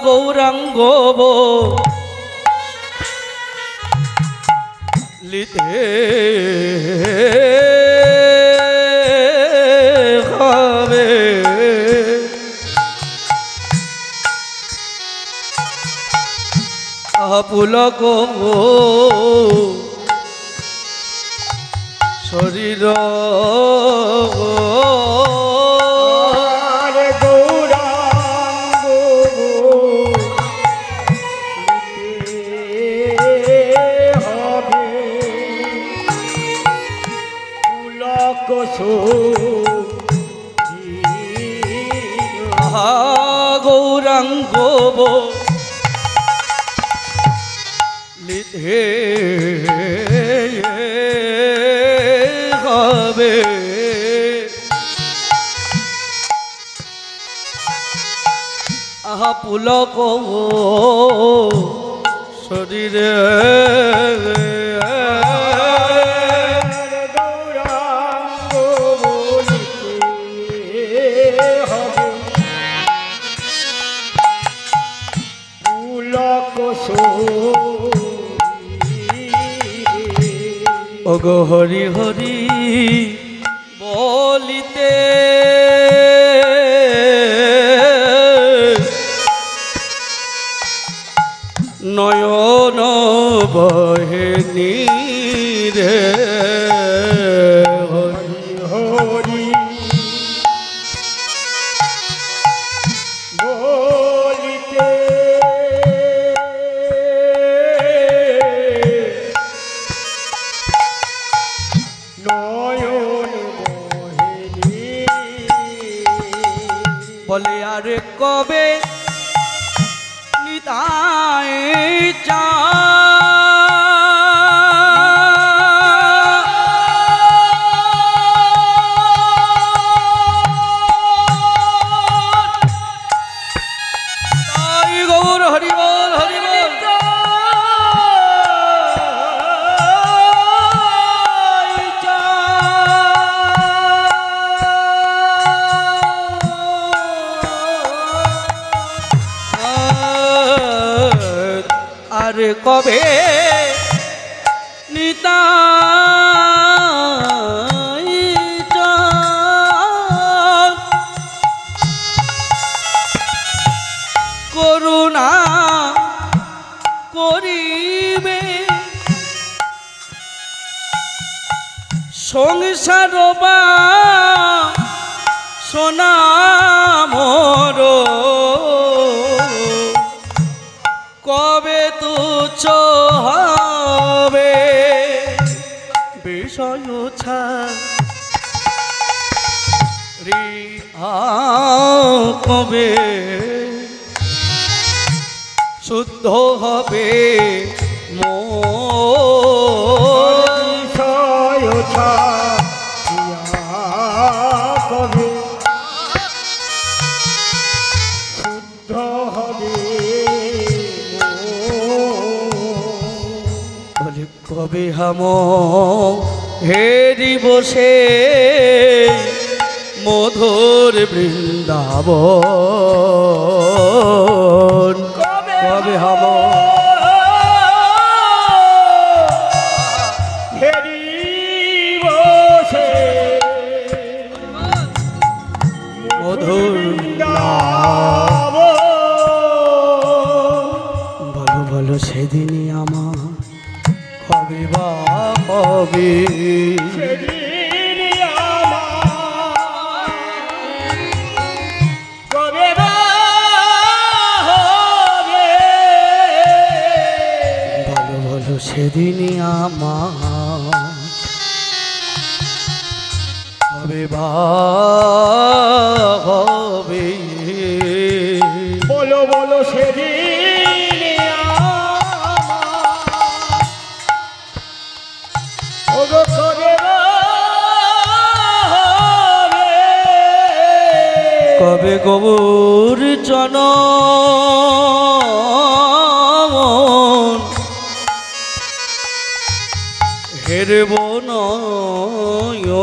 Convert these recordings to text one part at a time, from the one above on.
গৌরাঙ্গ লিতে হবে পুলক শরীর গৌরাঙ্গ লিধে হবে পুলক শরীরে ওগো হরি হরি বলিতে নয়ন বহে নীরে হরি হরি বলিতে বলে আরে কবে নিতাই চা গৌর হরি বল হরি বল কবে নিতাই করুণা করিবে সংসার বা সোনা মোর কবে তুচ্ছ হবে বিষয় ছাড়ি কবে শুদ্ধ হবে বিষয় কবে শুদ্ধ হবে কবে হাম হেরি বসে মধুর বৃন্দাবন কবে হাম হেরি বসে মধুর বলো বলো সেদিনই আমার কবে বা কবে কবে বা হবে বলো বলো সেদিনই আমার কবে বা হবে বলো বলো সেদিন কবে গৌর জন হেরব নয়নে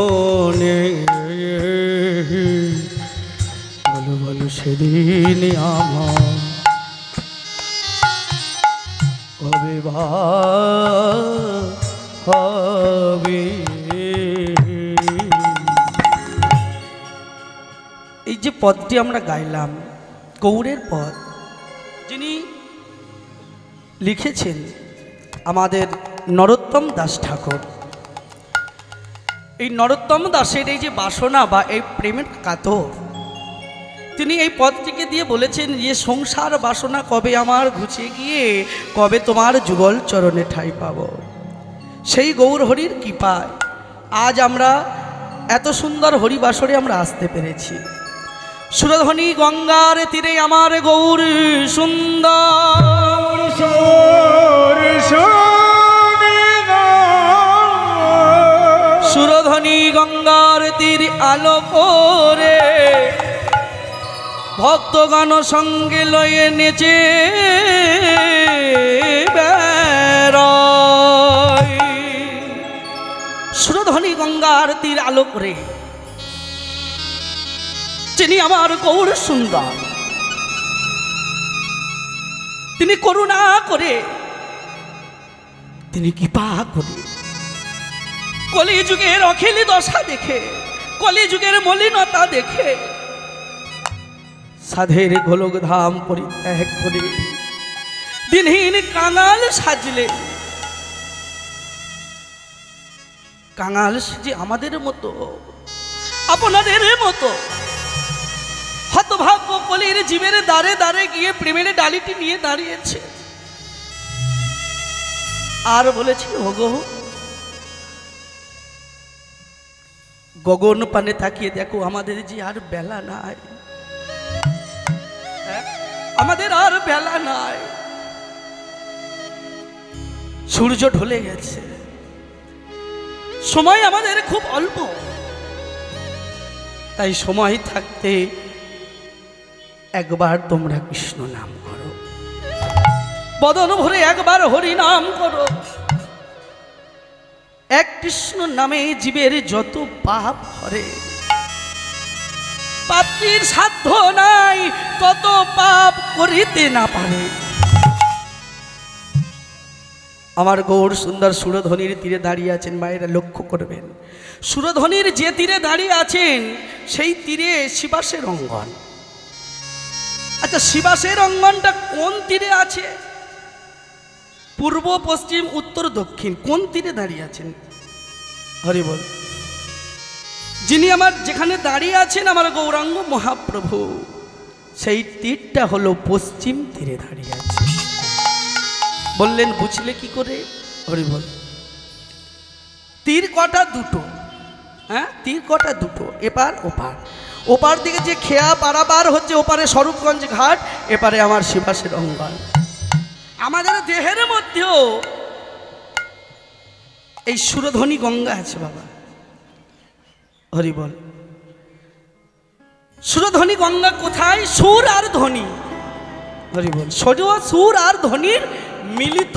বলো বলো সেদিন সেদিন আমার কবে হবে। এই যে পদটি আমরা গাইলাম গৌড়ের পদ, যিনি লিখেছেন আমাদের নরোত্তম দাস ঠাকুর। এই নরোত্তম দাসের এই যে বাসনা বা এই প্রেমের কাতর, তিনি এই পদটিকে দিয়ে বলেছেন যে সংসার বাসনা কবে আমার ঘুচিয়ে গিয়ে কবে তোমার যুগল চরণে ঠাঁই পাব। সেই গৌর হরির কৃপায় আজ আমরা এত সুন্দর হরিবাসরে আমরা আসতে পেরেছি। সুরধ্বনি গঙ্গার তীরে আমার গৌর সুন্দর, সুরধ্বনি গঙ্গার তীর আলো করে ভক্তগণ সঙ্গে লয়ে নেচে বেড়ায়। সুরধ্বনি গঙ্গার তীর আলো করে যিনি আমার গৌর সুন্দর, তিনি করুণা করে, তিনি কৃপা করে কলিযুগের অখিল দশা দেখে, কলিযুগের মলিনতা দেখে সাধের গোলক ধাম পরিত্যাগ করে দিনহীন কাঙাল সাজলে, কাঙাল যে আমাদের মতো আপনাদের মতো হতভাগ্য কলির জীবের দ্বারে দ্বারে গিয়ে প্রেমের ডালিটি নিয়ে দাঁড়িয়েছে আর বলেছি ওগো গগন পানে তাকিয়ে দেখো আমাদের যে আর বেলা নাই, আমাদের আর বেলা নাই, সূর্য ঢলে গেছে, সময় আমাদের খুব অল্প। তাই সময় থাকতে একবার তোমরা কৃষ্ণ নাম করো, বদন ভরে একবার হরি নাম করো। এক কৃষ্ণ নামে জীবের যত পাপ হরে, পাপীর সাধ্য নাই তত পাপ করিতে না পারে। আমার গৌর সুন্দর সুরধ্বনির তীরে দাঁড়িয়ে আছেন, মায়েরা লক্ষ্য করবেন সুরধ্বনির যে তীরে দাঁড়িয়ে আছেন সেই তীরে শিবাসের অঙ্গন। আচ্ছা, শিবাসের অঙ্গনটা কোন তীরে আছে? পূর্ব, পশ্চিম, উত্তর, দক্ষিণ কোন তীরে দাঁড়িয়ে আছেন? হরি বল। যিনি আমার যেখানে দাঁড়িয়ে আছেন আমার গৌরাঙ্গ মহাপ্রভু, সেই তীরটা হলো পশ্চিম তীরে দাঁড়িয়ে আছে। বললেন বুঝলে কি করে? হরি বল। তীর কটা? দুটো। হ্যাঁ, তীর কটা? দুটো, এপার ওপার। ওপার দিকে যে খেয়া পারাবার হচ্ছে, ওপারে স্বরূপগঞ্জ ঘাট, এপারে আমার শিবাসের অঙ্গন। আমাদের দেহের মধ্যেও এই সুরধ্বনি গঙ্গা আছে বাবা। হরি বল। সুরধ্বনি গঙ্গা কোথায়? সুর আর ধ্বনি। হরি বল। সুর আর ধ্বনির মিলিত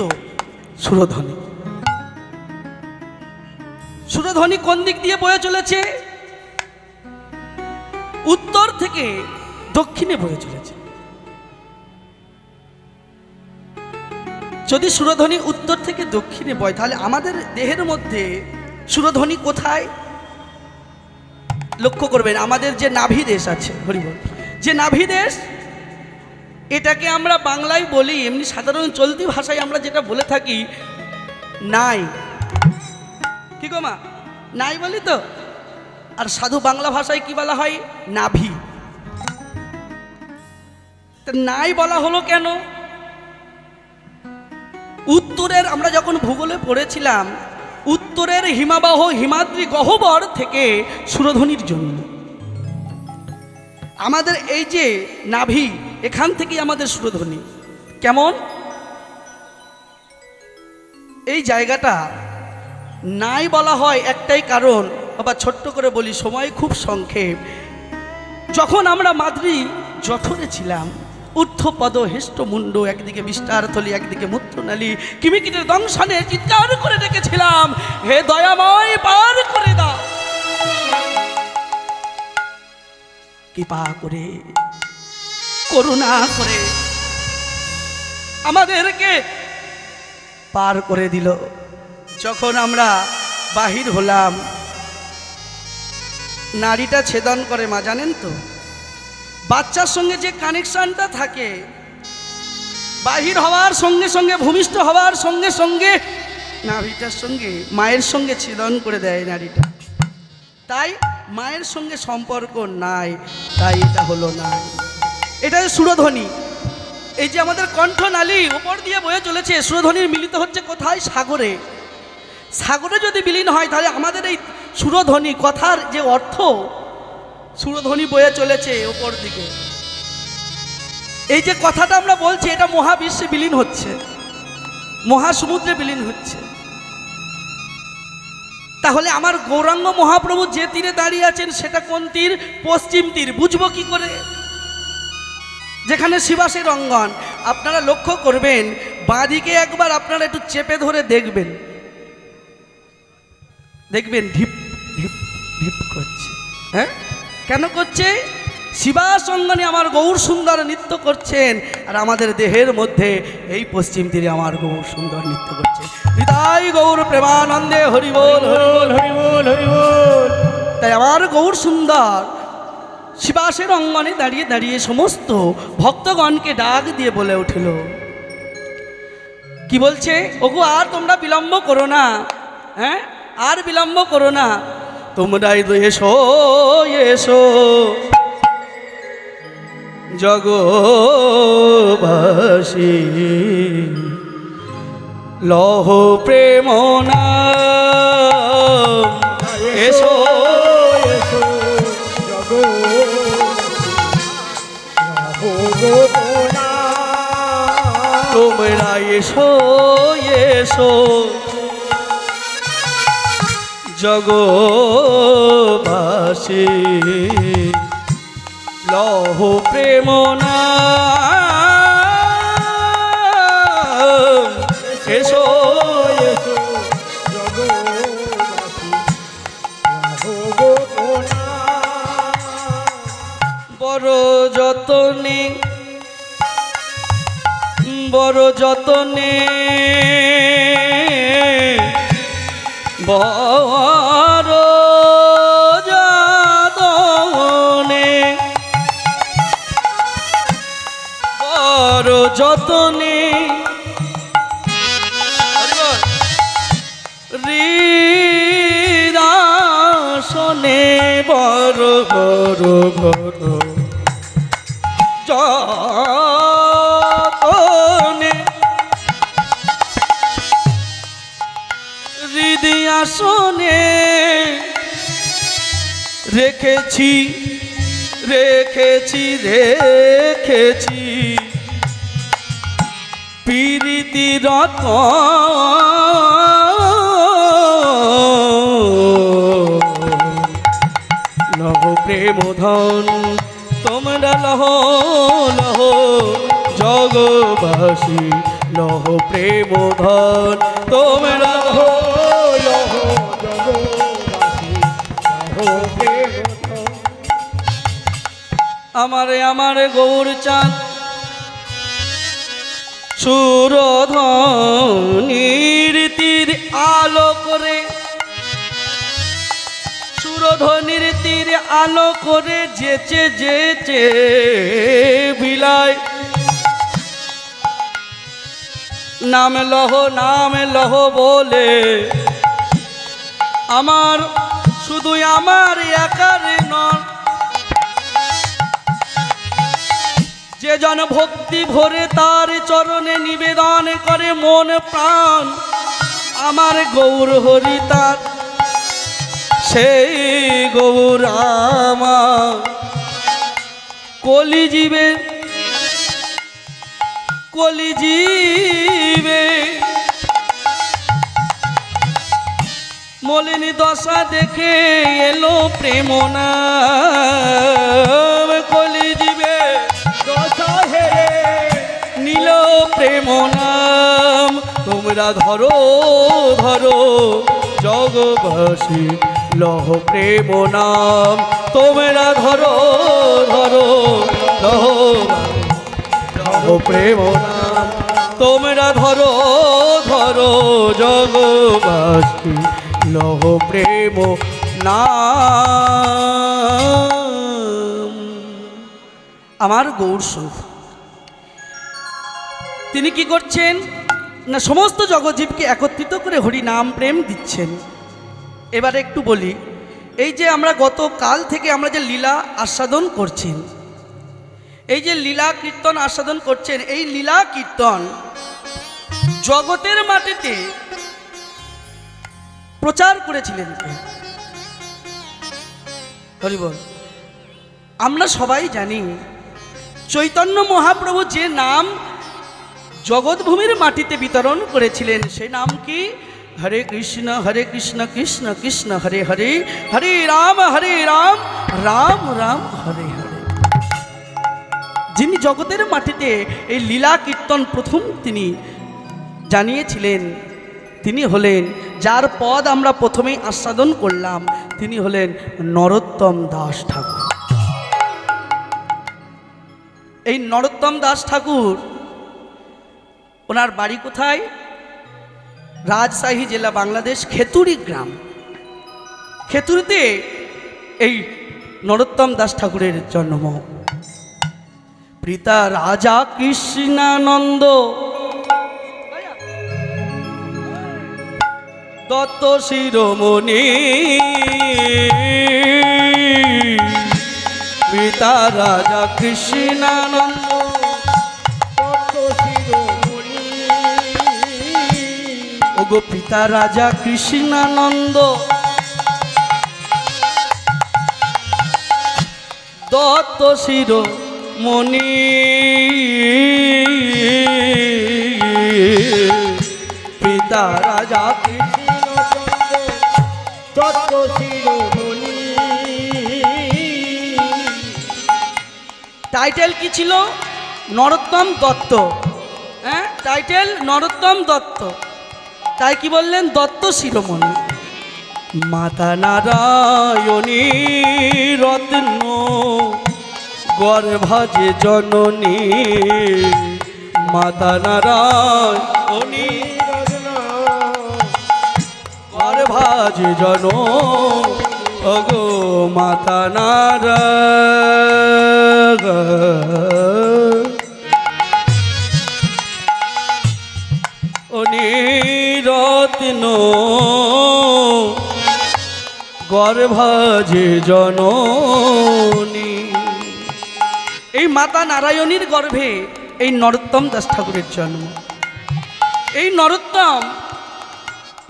সুরধ্বনি। সুরধ্বনি কোন দিক দিয়ে বয়ে চলেছে? উত্তর থেকে দক্ষিণে বয়ে চলেছে। যদি সুরধ্বনি উত্তর থেকে দক্ষিণে বয়, তাহলে আমাদের দেহের মধ্যে সুরধ্বনি কোথায়? লক্ষ্য করবেন, আমাদের যে নাভি দেশ আছে, হরিবল, যে নাভি দেশ, এটাকে আমরা বাংলায় বলি, এমনি সাধারণ চলতি ভাষায় আমরা যেটা বলে থাকি নাই। কি গো মা, নাই বলি তো? আর সাধু বাংলা ভাষায় কি বলা হয়? নাভি। নাই বলা হলো কেন? উত্তরের, আমরা যখন ভূগোলে পড়েছিলাম, উত্তরের হিমাবাহ হিমাদ্রি গহ্বর থেকে সুরধ্বনির জন্য আমাদের এই যে নাভি, এখান থেকেই আমাদের সুরধ্বনি। কেমন? এই জায়গাটা নাই বলা হয় একটাই কারণ, আবার ছোট্ট করে বলি, সময় খুব সংক্ষেপ। যখন আমরা মাদ্রি জঠরে ছিলাম, ঊর্ধ্বপদ হেষ্টমুণ্ড, একদিকে বিস্তারথলি, একদিকে মূত্রনালী, কিমিকিটের দংশনে চিৎকার করে ডেকেছিলাম, হে দয়াময় পার করে দাও। কৃপা করে করুণা করে আমাদেরকে পার করে দিল। যখন আমরা বাহির হলাম, নারীটা ছেদন করে মা, জানেন তো বাচ্চার সঙ্গে যে কানেকশনটা থাকে, বাহির হওয়ার সঙ্গে সঙ্গে, ভূমিষ্ঠ হওয়ার সঙ্গে সঙ্গে নাভিটার সঙ্গে মায়ের সঙ্গে ছেদন করে দেয় নারীটা। তাই মায়ের সঙ্গে সম্পর্ক নাই, তাই এটা হলো না। এটা সুরধ্বনি, এই যে আমাদের কণ্ঠনালী উপর দিয়ে বয়ে চলেছে, সুরধ্বনির মিলিত হচ্ছে কোথায়? সাগরে। সাগরে যদি বিলীন হয় তাহলে আমাদের এই সুরধ্বনি, কথার যে অর্থ, সুরধ্বনি বয়ে চলেছে উপর দিকে। এই যে কথাটা আমরা বলছি, এটা মহাবিশ্বে বিলীন হচ্ছে, মহাসমুদ্রে বিলীন হচ্ছে। তাহলে আমার গৌরাঙ্গ মহাপ্রভু যে তীরে দাঁড়িয়ে আছেন সেটা কোন তীর? পশ্চিম তীর। বুঝবো কি করে? যেখানে শিবাসের অঙ্গন। আপনারা লক্ষ্য করবেন, বাঁদিকে একবার আপনারা একটু চেপে ধরে দেখবেন, দেখবেন ঢিপ ঢিপ ঢিপ করছে। হ্যাঁ, কেন করছে? শিবাস অঙ্গনে আমার গৌর সুন্দর নৃত্য করছেন, আর আমাদের দেহের মধ্যে এই পশ্চিম তীরে আমার গৌর সুন্দর নৃত্য করছে। হৃদয় গৌর প্রেমানন্দে হরি বল হরি বল হরি বল হরি বল। তাই আমার গৌর সুন্দর শিবাসের অঙ্গনে দাঁড়িয়ে দাঁড়িয়ে সমস্ত ভক্তগণকে ডাক দিয়ে বলে উঠল, কি বলছে? ওগো আর তোমরা বিলম্ব করো না, হ্যাঁ আর বিলম্ব করো না, তোমরাই তো এসো এসো জগবাসী, লহ প্রেম নাম, এসো এসো তোমরা এসো এসো জগবাসী, লহ প্রেম নাম, এসো এসো বড় যতনে বড় যতনে বড় যতনে বড় যতনে হৃদাসনে বড় বড় বড় যতনে হৃদয়াসনে রেখেছি রেখেছি রেখেছি প্রীতি রতন, লহ প্রেম ধন, তোমরা লহ লহ জগবাসী, লহ প্রেম ধন, তোমরা লহ লহ জগবাসী, লহ প্রেম ধন। আমারে আমারে গৌর চাঁদ সুরধ্বনির তীর আলো করে, সুরধ্বনির তীর আলো করে যেচে যেচে বিলায়, নাম লহ বলে আমার শুধু আমার একার নয়, যে জন ভক্তি ভরে তার চরণে নিবেদন করে মন প্রাণ, আমার গৌর হরি তার সেই গৌর আমার কলিজীবে কলিজীবে মলিনী দশা দেখে এলো প্রেম নাম, কলিজীবে দশা হেরে নীল প্রেম নাম, তোমরা ধরো ধরো জগবাসী, লহ প্রেম নাম, তোমরা ধরো ধরো লহ প্রেম নাম। তোমরা ধরো ধরো জগবাসী লহ প্রেম নাম। আমার গৌর সুন্দর তিনি কি করছেন না, সমস্ত জগৎজীবকে একত্রিত করে হরি নাম প্রেম দিচ্ছেন। এবারে একটু বলি, এই যে আমরা গতকাল থেকে আমরা যে লীলা আস্বাদন করছেন, এই যে লীলা কীর্তন আস্বাদন করছেন, এই লীলা কীর্তন জগতের মাটিতে প্রচার করেছিলেন কে? হরি বল। আমরা সবাই জানি চৈতন্য মহাপ্রভু যে নাম জগৎভূমির মাটিতে বিতরণ করেছিলেন সেই নাম কি? হরে কৃষ্ণ কৃষ্ণ কৃষ্ণ হরে হরে, হরে রাম রাম রাম হরে হরে। যিনি জগতের মাটিতে এই লীলা কীর্তন প্রথম তিনি জানিয়েছিলেন, তিনি হলেন, যার পদ আমরা প্রথমেই আস্বাদন করলাম, তিনি হলেন নরোত্তম দাস ঠাকুর। এই নরোত্তম দাস ঠাকুর, ওনার বাড়ি কোথায়? রাজশাহী জেলা, বাংলাদেশ, খেতুরি গ্রাম। খেতুরিতে এই নরোত্তম দাস ঠাকুরের জন্ম। পিতা রাজা কৃষ্ণানন্দ দত্ত শিরোমণি, পিতা রাজা কৃষ্ণানন্দ দত্ত শিরোমণি। ওগো পিতা রাজা কৃষ্ণানন্দ দত্ত শিরোমণি, পিতা রাজা দত্ত শিরোমণি। টাইটেল কি ছিল? নরোত্তম দত্ত। হ্যাঁ, টাইটেল নরোত্তম দত্ত, তাই কি বললেন? দত্ত শিরোমণি। মাতা নারায়ণী রত্ন গর্ভাজে জননী, মাতা নারায়ণী গর্ভাজে জন, ওগো মাতা নারায়ণী রত্ন গর্ভাজে জননী। এই মাতা নারায়ণীর গর্ভে এই নরোত্তম দাস ঠাকুরের জন্ম। এই নরোত্তম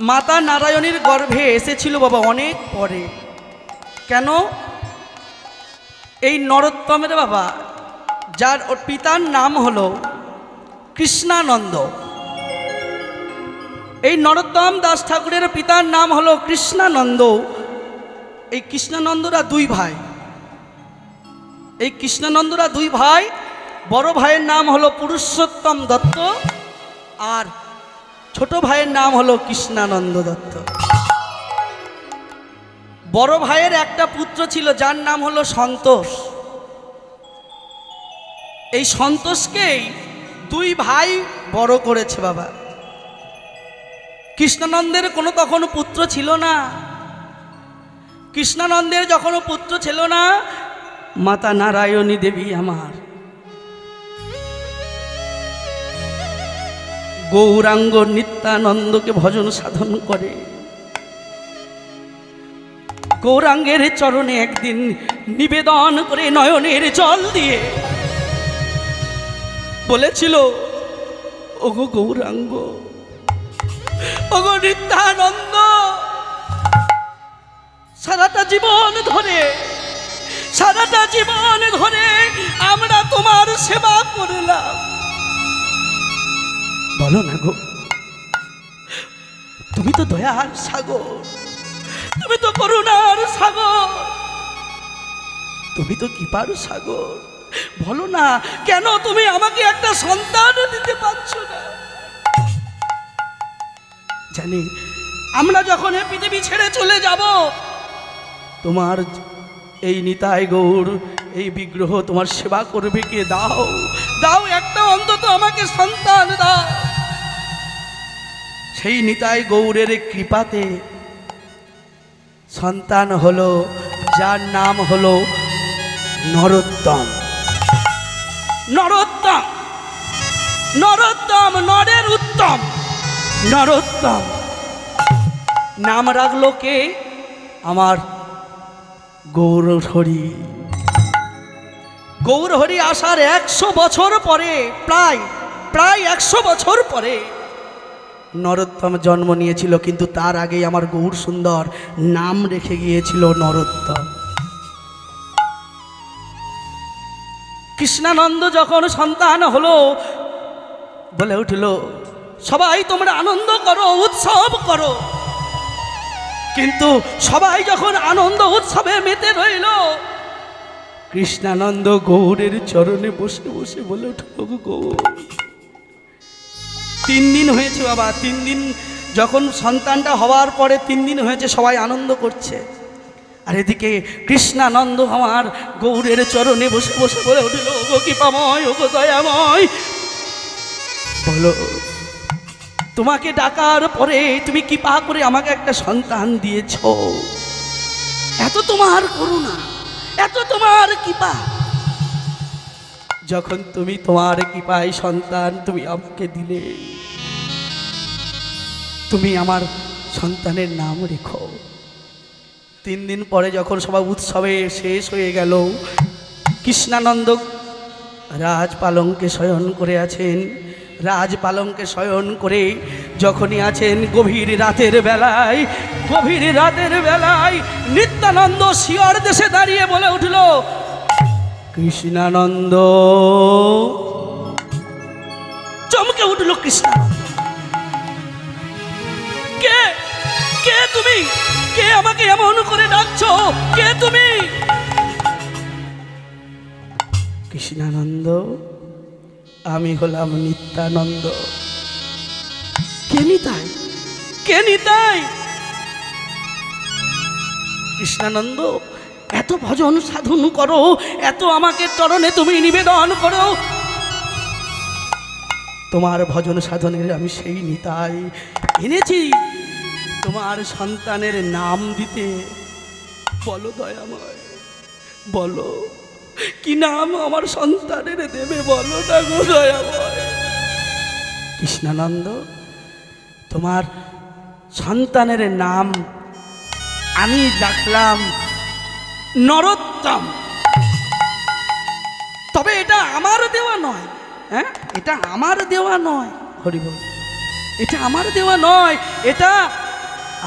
মাতা নারায়ণীর গর্ভে এসেছিল বাবা অনেক পরে। কেন? এই নরোত্তমের বাবা, যার ওর পিতার নাম হলো কৃষ্ণানন্দ, এই নরোত্তম দাস ঠাকুরের পিতার নাম হলো কৃষ্ণানন্দ। এই কৃষ্ণানন্দরা দুই ভাই। এই কৃষ্ণানন্দরা দুই ভাই। বড় ভাইয়ের নাম হলো পুরুষোত্তম দত্ত, আর ছোট ভাইয়ের নাম হলো কৃষ্ণানন্দ দত্ত। বড় ভাইয়ের একটা পুত্র ছিল যার নাম হলো সন্তোষ। এই সন্তোষকেই দুই ভাই বড় করেছে বাবা। কৃষ্ণানন্দের কোনো তখনও পুত্র ছিল না। কৃষ্ণানন্দের যখন পুত্র ছিল না, মাতা নারায়ণী দেবী আমার গৌরাঙ্গ নিত্যানন্দকে ভজন সাধন করে। গৌরাঙ্গের চরণে একদিন নিবেদন করে নয়নের জল দিয়ে বলেছিল, ওগো গৌরাঙ্গ, ওগো নিত্যানন্দ, সারাটা জীবন ধরে আমরা তোমার সেবা করলাম। বলো না গো, তুমি তো দয়ার সাগর, তুমি তো করুণার সাগর, তুমি তো কৃপার সাগর। বলো না কেন তুমি আমাকে একটা সন্তান দিতে পারছো না? জানি আমরা যখন এই পৃথিবী ছেড়ে চলে যাব, তোমার এই নিতাই গৌর এই বিগ্রহ তোমার সেবা করবে কে? দাও একটা অন্তত আমাকে সন্তান দাও। সেই নিতাই গৌরের কৃপাতে সন্তান হলো, যার নাম হলো নরোত্তম। নরোত্তম, নরোত্তম, নরের উত্তম, নরোত্তম নাম রাখলো কে? আমার গৌরহরি। গৌরহরি আসার 100 বছর পরে, প্রায় 100 বছর পরে নরোত্তম জন্ম নিয়েছিল, কিন্তু তার আগেই আমার গৌর সুন্দর নাম রেখে গিয়েছিল নরোত্তম। কৃষ্ণানন্দ যখন সন্তান হলো, বলে উঠল, সবাই তোমরা আনন্দ করো, উৎসব করো। কিন্তু সবাই যখন আনন্দ উৎসবে মেতে রইল, কৃষ্ণানন্দ গৌরের চরণে বসে বসে বলে উঠল, গৌর 3 দিন হয়েছে বাবা, 3 দিন যখন সন্তানটা হওয়ার পরে 3 দিন হয়েছে, সবাই আনন্দ করছে। আর এদিকে কৃষ্ণানন্দ আমার গৌরের চরণে বসে বসে বলে উঠল, ওগো কৃপাময়, ওগো দয়াময়, বলো তোমাকে ডাকার পরে তুমি কৃপা করে আমাকে একটা সন্তান দিয়েছ, এত তোমার করুণা, এত তোমার কৃপা। যখন তুমি তোমার কৃপায় সন্তান তুমি আমাকে দিলে, তুমি আমার সন্তানের নাম রেখো। 3 দিন পরে যখন সবাই উৎসবে শেষ হয়ে গেল, কৃষ্ণানন্দ রাজপালঙ্কে শয়ন করে আছেন। রাজপালঙ্কে শয়ন করে যখনই আছেন, গভীর রাতের বেলায় নিত্যানন্দ শিয়র দেশে দাঁড়িয়ে বলে উঠল, কৃষ্ণানন্দ। চমকে উঠল কৃষ্ণানন্দ, কে কে তুমি? কে আমাকে এমন করে ডাকছো? কে তুমি? কৃষ্ণানন্দ, আমি হলাম নিত্যানন্দ। কে নিতাই? কে নিতাই? কৃষ্ণানন্দ, এত ভজন সাধন করো, এত আমাকে চরণে তুমি নিবেদন করো, তোমার ভজন সাধনের আমি সেই নিতাই এনেছি তোমার সন্তানের নাম দিতে। বলো দয়াময়, বলো কি নাম আমার সন্তানের দেবে, বলো না গো দয়াময়। কৃষ্ণানন্দ, তোমার সন্তানের নাম আমি রাখলাম নরোত্তম। তবে এটা আমার দেওয়া নয়, হ্যাঁ, এটা আমার দেওয়া নয়। হরি বল, এটা আমার দেওয়া নয়, এটা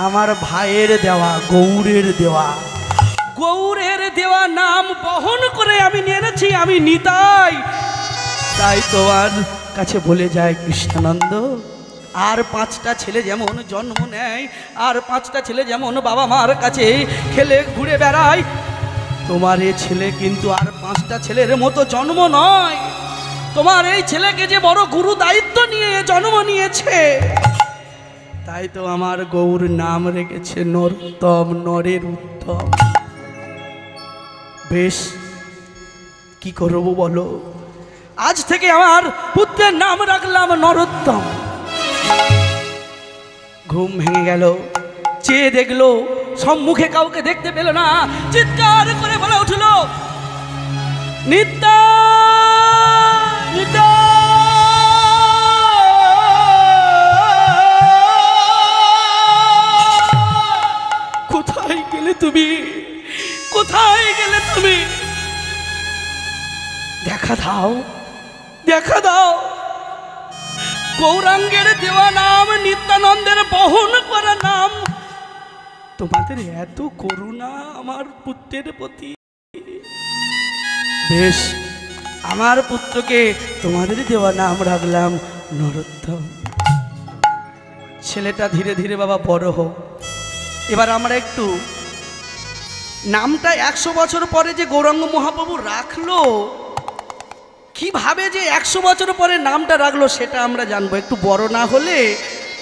আমার ভাইয়ের দেওয়া, গৌরের দেওয়া। গৌরের দেওয়া নাম বহন করে আমি নিয়েছি, আমি নিতাই। তাই তোমার কাছে বলে যায় কৃষ্ণানন্দ, আর 5টা ছেলে যেমন জন্ম নেয়, আর 5টা ছেলে যেমন বাবা মার কাছে খেলে ঘুরে বেড়ায়, তোমার এই ছেলে কিন্তু আর 5টা ছেলের মতো জন্ম নয়। তোমার এই ছেলেকে যে বড় গুরু দায়িত্ব নিয়ে জন্ম নিয়েছে, তাই তো আমার গৌর নাম রেখেছে নরোত্তম, নরের উত্তম। বেশ, কি করবো বলো? আজ থেকে আমার পুত্রের নাম রাখলাম নরোত্তম। ঘুম ভেঙে গেল, চেয়ে দেখলো সম্মুখে কাউকে দেখতে পেল না। চিৎকার করে বলে উঠল, নিত্যা নিত্যা, কোথায় গেলে তুমি? কোথায় গেলে তুমি? দেখা দাও, দেখা দাও। গৌরাঙ্গের দেওয়া নাম, নিত্যানন্দের বহন করা নাম, তোমাদের এত করুণা আমার পুত্রের প্রতি। বেশ, আমার পুত্রকে তোমাদের দেওয়া নাম রাখলাম নরোত্তম। ছেলেটা ধীরে ধীরে বাবা বড় হোক। এবার আমরা একটু নামটা 100 বছর পরে যে গৌরাঙ্গ মহাপ্রভু রাখলো, কিভাবে যে 100 বছর পরে নামটা রাখলো সেটা আমরা জানবো। একটু বড় না হলে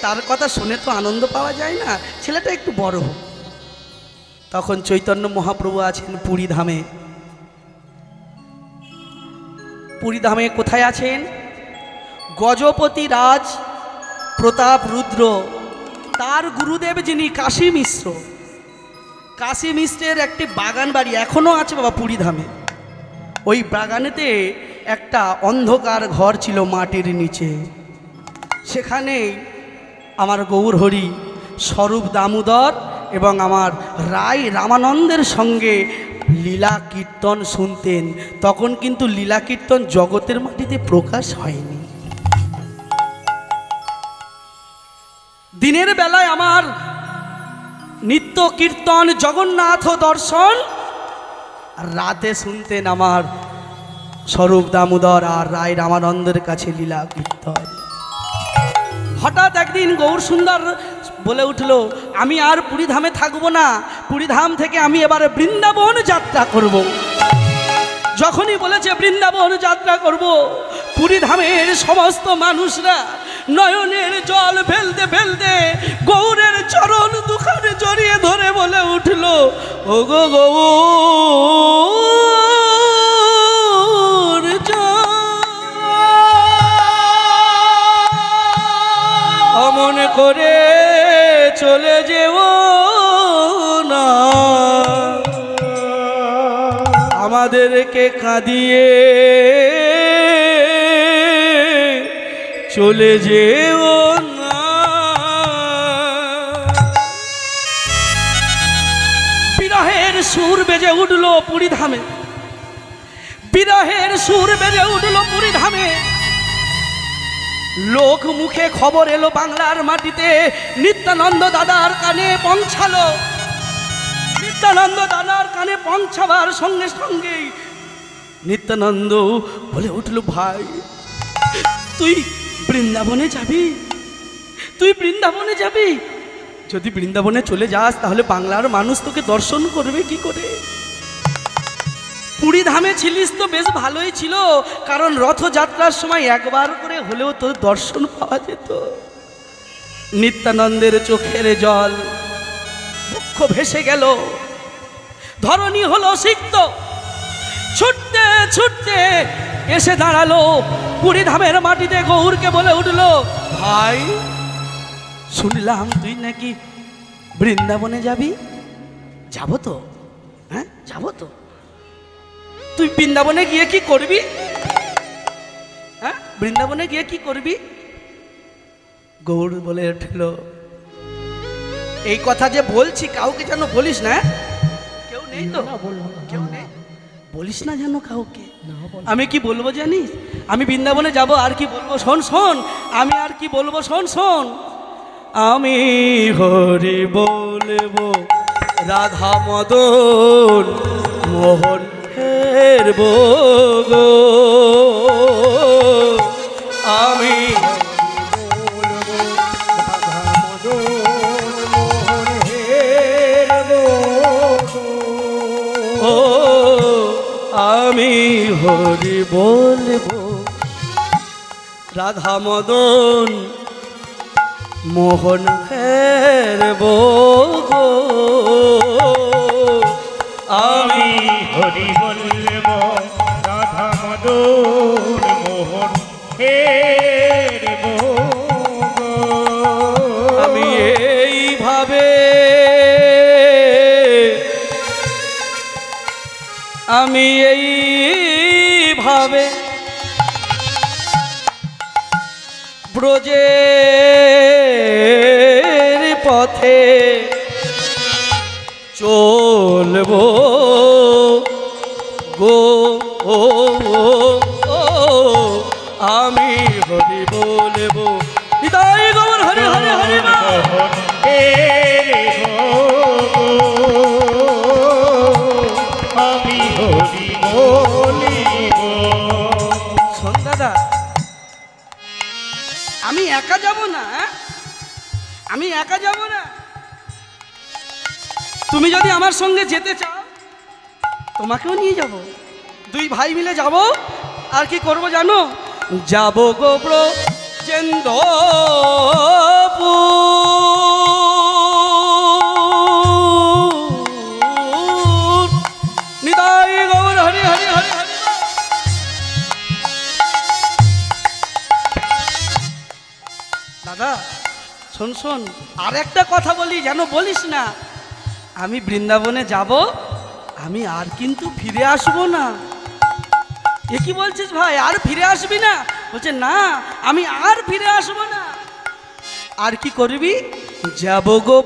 তার কথা শুনে তো আনন্দ পাওয়া যায় না। ছেলেটা একটু বড় হোক। তখন চৈতন্য মহাপ্রভু আছেন পুরী ধামে। পুরী ধামে কোথায় আছেন? গজপতি রাজ প্রতাপ রুদ্র তার গুরুদেব যিনি কাশী মিশ্র, কাশী মিশ্রের একটি বাগান বাড়ি এখনও আছে বাবা পুরীধামে। ওই বাগানেতে একটা অন্ধকার ঘর ছিল মাটির নিচে, সেখানে আমার গৌরহরি স্বরূপ দামোদর এবং আমার রায় রামানন্দের সঙ্গে লীলা কীর্তন শুনতেন। তখন কিন্তু লীলা কীর্তন জগতের মাটিতে প্রকাশ হয়নি। দিনের বেলায় আমার নিত্য কীর্তন জগন্নাথ দর্শন, আর রাতে শুনতেন আমার স্বরূপ দামোদর আর রায় রামানন্দের কাছে লীলা কীর্তন। হঠাৎ একদিন গৌর সুন্দর বলে উঠল, আমি আর পুরীধামে থাকবো না, পুরীধাম থেকে আমি এবারে বৃন্দাবন যাত্রা করব। যখনই বলেছে বৃন্দাবন যাত্রা করব, পুরীধামের সমস্ত মানুষরা নয়নের জল ফেলতে ফেলতে গৌরের চরণ দুখানে জড়িয়ে ধরে বলে উঠল, ও গো গৌর অমন করে চলে যেও না, আমাদেরকে কাঁদিয়ে চলে যেও না। বিরহের সুর বেজে উঠল পুরীধামে, বিরহের সুর বেজে উঠল পুরীধামে। লোক মুখে খবর এলো বাংলার মাটিতে, নিত্যানন্দ দাদার কানে পৌঁছালো। নিত্যানন্দ দাদার কানে পৌঁছাবার সঙ্গে সঙ্গেই নিত্যানন্দ বলে উঠল, ভাই তুই বৃন্দাবনে যাবি, তুই বৃন্দাবনে যাবি? যদি বৃন্দাবনে চলে যাস তাহলে বাংলার মানুষ তোকে দর্শন করবে কি করে? পুরীধামে ছিলিস তো বেশ ভালোই ছিল, কারণ রথযাত্রার সময় একবার করে হলেও তোর দর্শন পাওয়া যেত। নিত্যানন্দের চোখের জল বক্ষ ভেসে গেল, ধরণী হলো সিক্ত। ছুটতে ছুটতে এসে দাঁড়ালো পুরীধামের মাটিতে, গৌরকে বলে উঠল, ভাই শুনলাম তুই নাকি বৃন্দাবনে যাবি। যাবো তো, হ্যাঁ যাবো তো। তুই বৃন্দাবনে গিয়ে কি করবি? হ্যাঁ বৃন্দাবনে গিয়ে কি করবি? গৌর বলে উঠল, এই কথা যে বলছি কাউকে যেন বলিস না। কেউ নেই তো? কেউ নেই, বলিস না যেন কাউকে। আমি কি বলবো জানিস? আমি বৃন্দাবনে যাব, আর কি বলবো শোন শোন, আমি আর কি বলবো শোন শোন। আমি হরি বলবো রাধা মদন মোহন হেরবো গো, আমি আমি হরি বলবো রাধা মদন মোহন হেরবো গো, আমি হরি বলবো রাধা মদন মোহন হেরবো গো। আমি এইভাবে ব্রজের পথে চলবো গো, আমি হরি বলবো। হৃদয় গৌর হরি হরি হরি আমি হরি বলিব। শোন দাদা, আমি একা যাব না, আমি একা যাব না। তুমি যদি আমার সঙ্গে যেতে চাও তোমাকেও নিয়ে যাব, দুই ভাই মিলে যাব। আর কি করব জানো? যাব গো ব্রজেন্দ্রপুর। নিতাই গৌর হরি হরি হরি হরি। দাদা শোন শোন, আর একটা কথা বলি, যেন বলিস না আমি বৃন্দাবনে যাব, আমি আর কিন্তু ফিরে আসবো না। এ কি বলছিস ভাই, আর ফিরে আসবি না? বলছে না, আমি আর ফিরে আসবো না। আর কি করবি? যাব গো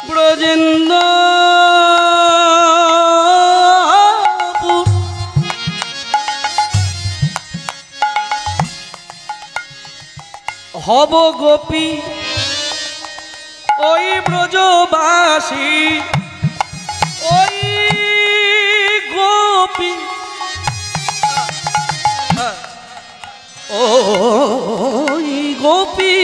ব্রজেন্দ্র হব গোপী ওই ব্রজবাসী, ওই গোপী ওই গোপী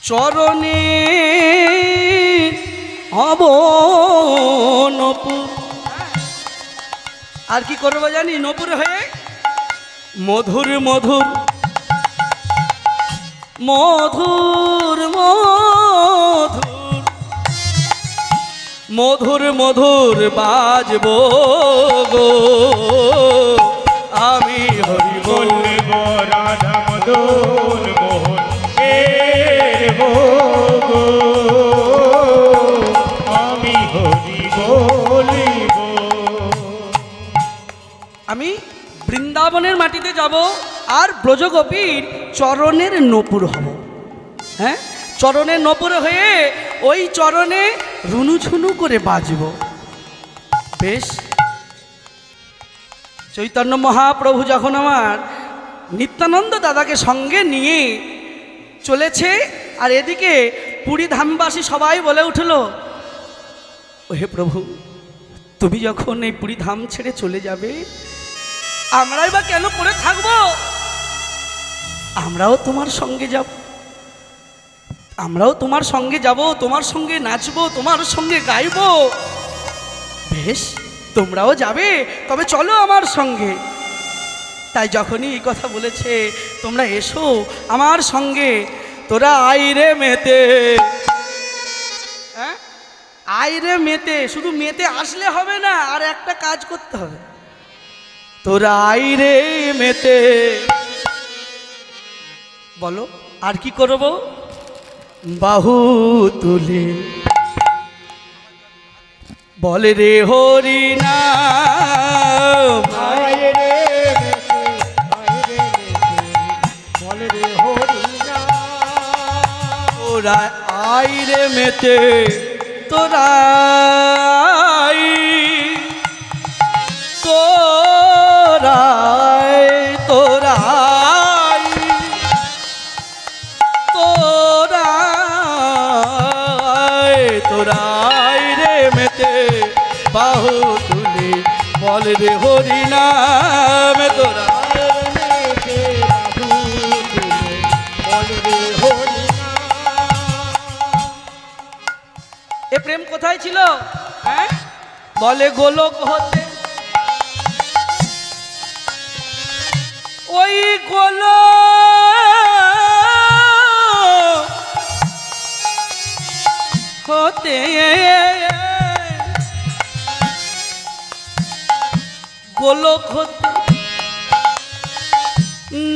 চরণে হব নপুর। আর কি করবো জানি? নপুর হয়ে মধুর মধুর মধুর মধুর মধুর মধুর বাজবো গো আমি হরি বলব রাধা মদন মোহন এর গো আমি হরি বলিব। আমি বৃন্দাবনের মাটিতে যাব আর ব্রজগোপীর চরণের নপুর হব। হ্যাঁ, চরণের নপুর হয়ে ওই চরণে রুনুঝুনু করে বাজব। বেশ, চৈতন্য মহাপ্রভু যখন আমার নিত্যানন্দ দাদাকে সঙ্গে নিয়ে চলেছে, আর এদিকে পুরী ধামবাসী সবাই বলে উঠল, ও হে প্রভু, তুমি যখন এই পুরী ধাম ছেড়ে চলে যাবে, আমরাই বা কেন পড়ে থাকবো? আমরাও তোমার সঙ্গে যাব, আমরাও তোমার সঙ্গে যাব, তোমার সঙ্গে নাচবো, তোমার সঙ্গে গাইবো। বেশ, তোমরাও যাবে, তবে চলো আমার সঙ্গে। তাই যখনই এই কথা বলেছে, তোমরা এসো আমার সঙ্গে, তোরা আইরে মেতে। হ্যাঁ, আইরে মেতে, শুধু মেতে আসলে হবে না, আর একটা কাজ করতে হবে। তোরা আইরে মেতে, বলো আর কি করব? বাহু তুলে বলে রে হরি নাম, তোরা আইরে মেতে, তোরা তোরাই তোরাই তোরাই তোরাই রে মেতে, বাহু তুলে বল রে হরি নাম, তোরা এ প্রেম কোথায় ছিল? হ্যাঁ, বলে গোলক হতে, ওই গোলক হতে গোলক হতে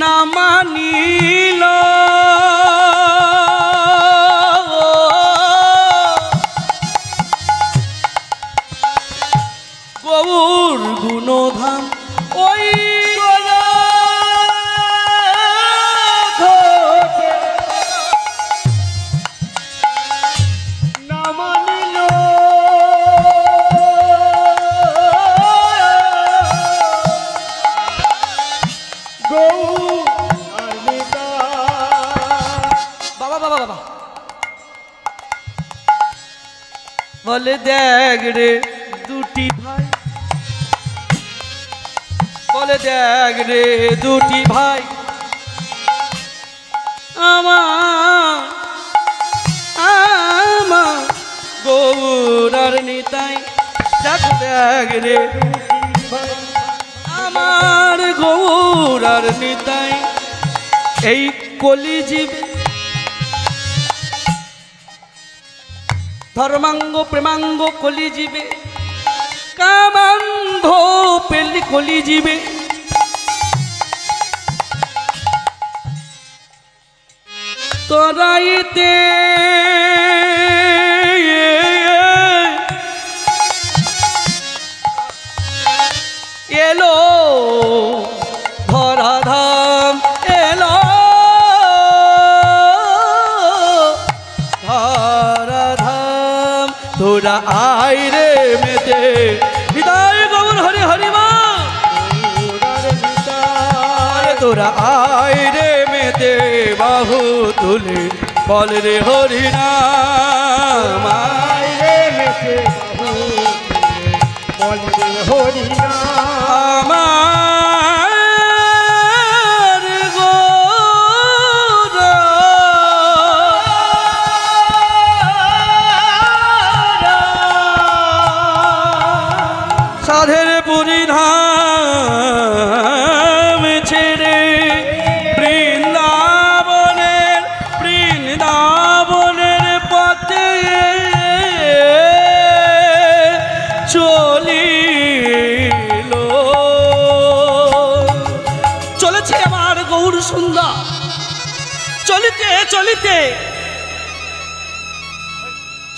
না মানিল গৌর গুণধাম, ওই বলে দেখ রে দুটি ভাই, বলে দেখ রে দুটি ভাই, আমার আমার গৌর আর নিতাই। দেখ দেখ রে আমার গৌর আর নিতাই, এই কলিজীবে ধর্মাঙ্গ প্রেমাঙ্গ কলিজীবে, কামান্ধ পেলি কলিজীবে, জগতে এলো ধরাধাম, এলো ধরাধাম। তোরা আয় রে মেতে হৃদয় গৌর হরি হরি মা, তোরা আয় রে মেতে বাহু তুলে বল রে হরি নাম, আয় রে মেতে বাহু তুলে বল রে হরি নাম। আমার গৌর সাধের পরিধাম ছেড়ে বৃন্দাবনের পথে চলিল। চলেছে আমার গৌর সুন্দর, চলিতে চলিতে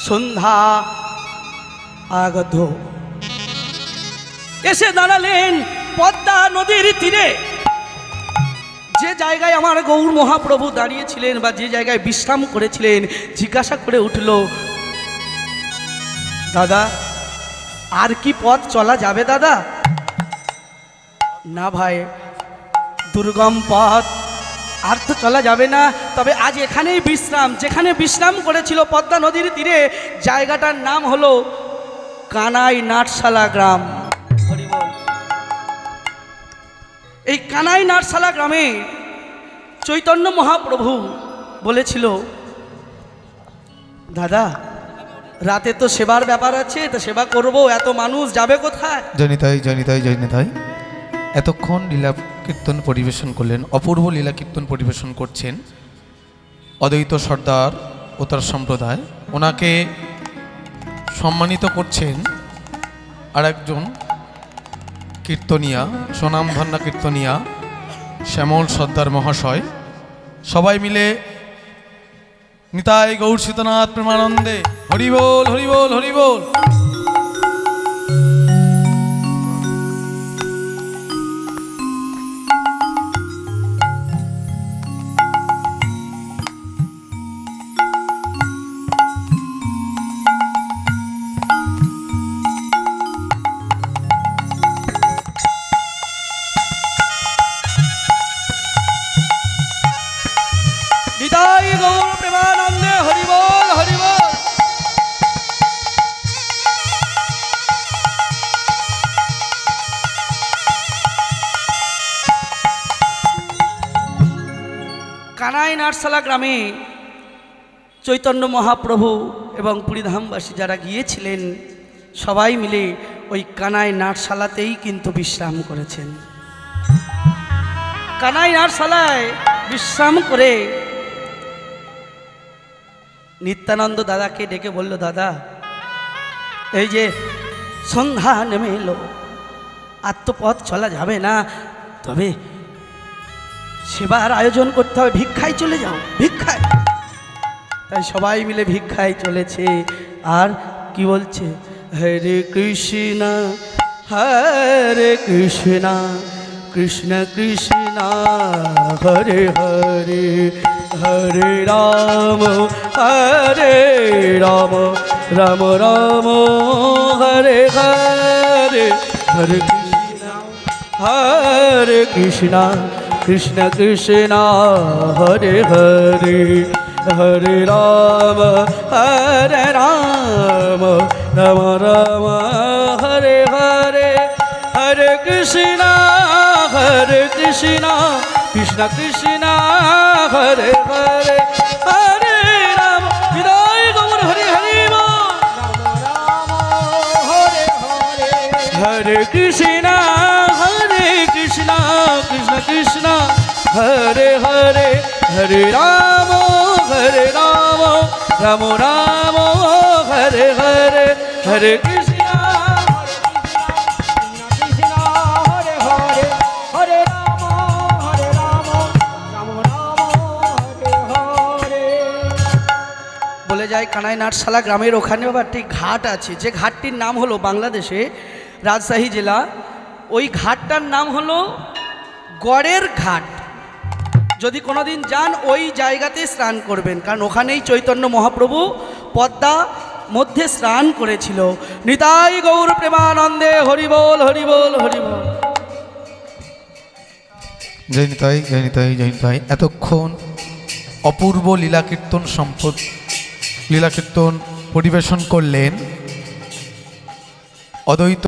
সন্ধ্যা আগত এসে দাঁড়ালেন পদ্মা নদীর তীরে। যে জায়গায় আমার গৌর মহাপ্রভু দাঁড়িয়েছিলেন বা যে জায়গায় বিশ্রাম করেছিলেন, জিজ্ঞাসা করে উঠল, দাদা আর কি পথ চলা যাবে দাদা? না ভাই, দুর্গম পথ আর তো চলা যাবে না, তবে আজ এখানেই বিশ্রাম। যেখানে বিশ্রাম করেছিল পদ্মা নদীর তীরে, জায়গাটার নাম হলো কানাই নাটশালা গ্রাম। এই কানাই নাটশালা গ্রামে চৈতন্য মহাপ্রভু বলেছিল, দাদা রাতে তো সেবার ব্যাপার আছে, তো সেবা করব, এত মানুষ যাবে কোথায়? জনিতাই এতক্ষণ লীলা কীর্তন পরিবেশন করলেন, অপূর্ব লীলা কীর্তন পরিবেশন করছেন অদ্বৈত সর্দার ও তার সম্প্রদায়। ওনাকে সম্মানিত করছেন আর একজন কীর্তনিয়া, সোনামধন্যা কীর্তনিয়া শ্যামল সর্দার মহাশয়। সবাই মিলে নিতাই গৌর সীতনাথ প্রেমানন্দে হরি বল হরি বল হরি বল। নিতাই গৌর প্রেমানন্দে হরি বল হরি বল। কানাই নাটশালা গ্রামে চৈতন্য মহাপ্রভু এবং পুরীধামবাসী যারা গিয়েছিলেন, সবাই মিলে ওই কানাই নাটশালাতেই কিন্তু বিশ্রাম করেছেন। কানাই নাটশালায় বিশ্রাম করে নিত্যানন্দ দাদাকে ডেকে বলল, দাদা এই যে সন্ধ্যা নেমে এলো, আর তো পথ চলা যাবে না, তবে সেবার আয়োজন করতে হবে, ভিক্ষায় চলে যাও, ভিক্ষায়। তাই সবাই মিলে ভিক্ষায় চলেছে। আর কি বলছে, হরে কৃষ্ণ হরে কৃষ্ণ কৃষ্ণ কৃষ্ণ হরে হরে, হরে রাম রাম রাম হরে হরে, হরে কৃষ্ণ কৃষ্ণ কৃষ্ণ হরে হরে, হরে রাম রাম রাম হরে হরে, হরে কৃষ্ণ কৃষ্ণ কৃষ্ণ হরে হরে, হরে রাম হৃদয় গৌর হরি হরি হরে কৃষ্ণ কৃষ্ণ কৃষ্ণ হরে হরে, হরে রাম রাম রাম হরে হরে, হরে কৃষ্ণ যায় কানাই নাটশালা গ্রামের ওখানে আবার একটি ঘাট আছে, যে ঘাটটির নাম হলো বাংলাদেশে রাজশাহী জেলা, ওই ঘাটটার নাম হলো গড়ের ঘাট। যদি কোনোদিন যান ওই জায়গাতে স্নান করবেন, কারণ ওখানেই চৈতন্য মহাপ্রভু পদ্মা মধ্যে স্নান করেছিল। নিতাই গৌর প্রেমানন্দে হরিবোল হরিবোল হরিবোল। জয় নিতাই জয় নিতাই জয় নিতাই। এতক্ষণ অপূর্ব লীলাকীর্তন লীলাকীর্তন পরিবেশন করলেন অদ্বৈত